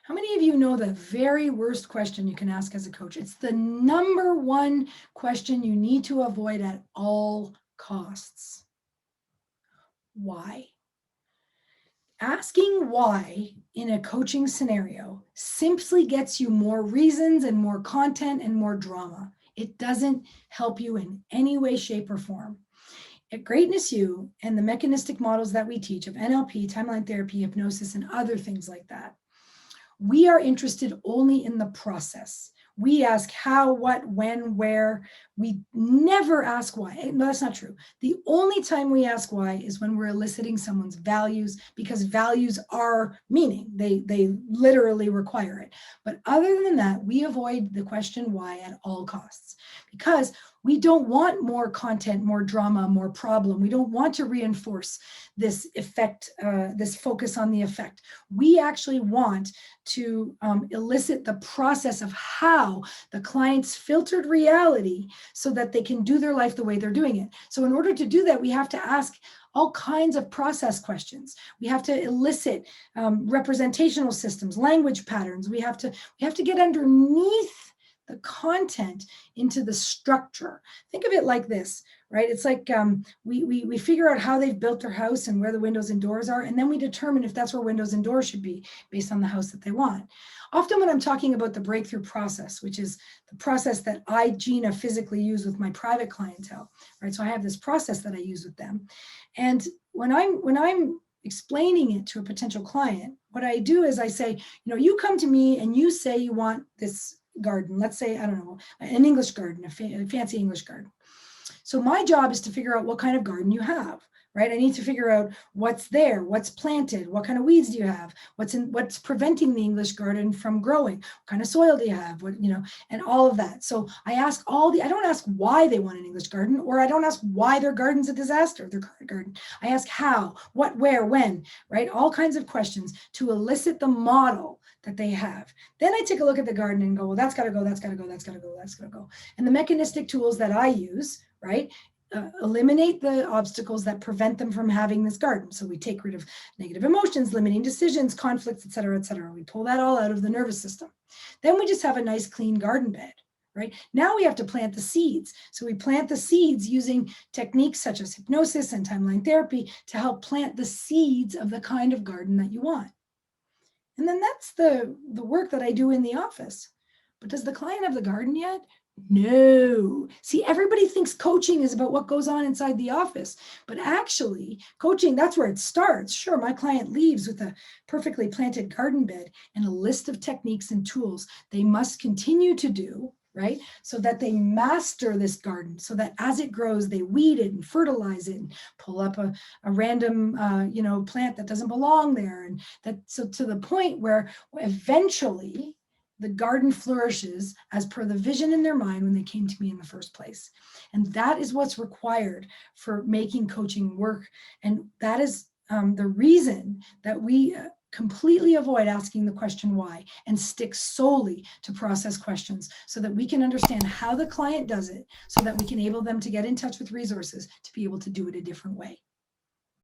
How many of you know the very worst question you can ask as a coach? It's the number one question you need to avoid at all costs. Why? Asking why in a coaching scenario simply gets you more reasons and more content and more drama. It doesn't help you in any way, shape, or form. At Greatness U and the mechanistic models that we teach of NLP, timeline therapy, hypnosis, and other things like that, we are interested only in the process. We ask how, what, when, where. We never ask why. No, that's not true. The only time we ask why is when we're eliciting someone's values, because values are meaning. They literally require it. But other than that, we avoid the question why at all costs, because we don't want more content, more drama, more problem. We don't want to reinforce this effect, this focus on the effect. We actually want to elicit the process of how the client's filtered reality so that they can do their life the way they're doing it. So in order to do that, we have to ask all kinds of process questions. We have to elicit representational systems, language patterns. We have to get underneath the content into the structure. Think of it like this, right? It's like we figure out how they've built their house and where the windows and doors are, and then we determine if that's where windows and doors should be based on the house that they want. Often when I'm talking about the breakthrough process, which is the process that I, Gina, physically use with my private clientele, right? So I have this process that I use with them. And when I'm explaining it to a potential client, what I do is I say, you come to me and you say you want this garden. Let's say, I don't know, an English garden, a fancy English garden. So my job is to figure out what kind of garden you have, right? I need to figure out what's there, what's planted, what kind of weeds do you have, what's preventing the English garden from growing, what kind of soil do you have, and all of that. So I don't ask why they want an English garden, or I don't ask why their garden's a disaster, their current garden. I ask how, what, where, when, right? All kinds of questions to elicit the model that they have. Then I take a look at the garden and go, well, that's got to go, that's got to go, that's got to go, that's got to go. And the mechanistic tools that I use, right, eliminate the obstacles that prevent them from having this garden. So we take rid of negative emotions, limiting decisions, conflicts, et cetera, et cetera. We pull that all out of the nervous system. Then we just have a nice clean garden bed, right? Now we have to plant the seeds. So we plant the seeds using techniques such as hypnosis and timeline therapy to help plant the seeds of the kind of garden that you want. And then that's the work that I do in the office. But does the client have the garden yet? No. See, everybody thinks coaching is about what goes on inside the office, but actually coaching, that's where it starts. Sure, my client leaves with a perfectly planted garden bed and a list of techniques and tools they must continue to do, right? So that they master this garden, so that as it grows, they weed it and fertilize it and pull up a random, plant that doesn't belong there. And so to the point where eventually the garden flourishes as per the vision in their mind when they came to me in the first place. And that is what's required for making coaching work. And that is the reason that we completely avoid asking the question why and stick solely to process questions so that we can understand how the client does it, so that we can enable them to get in touch with resources to be able to do it a different way.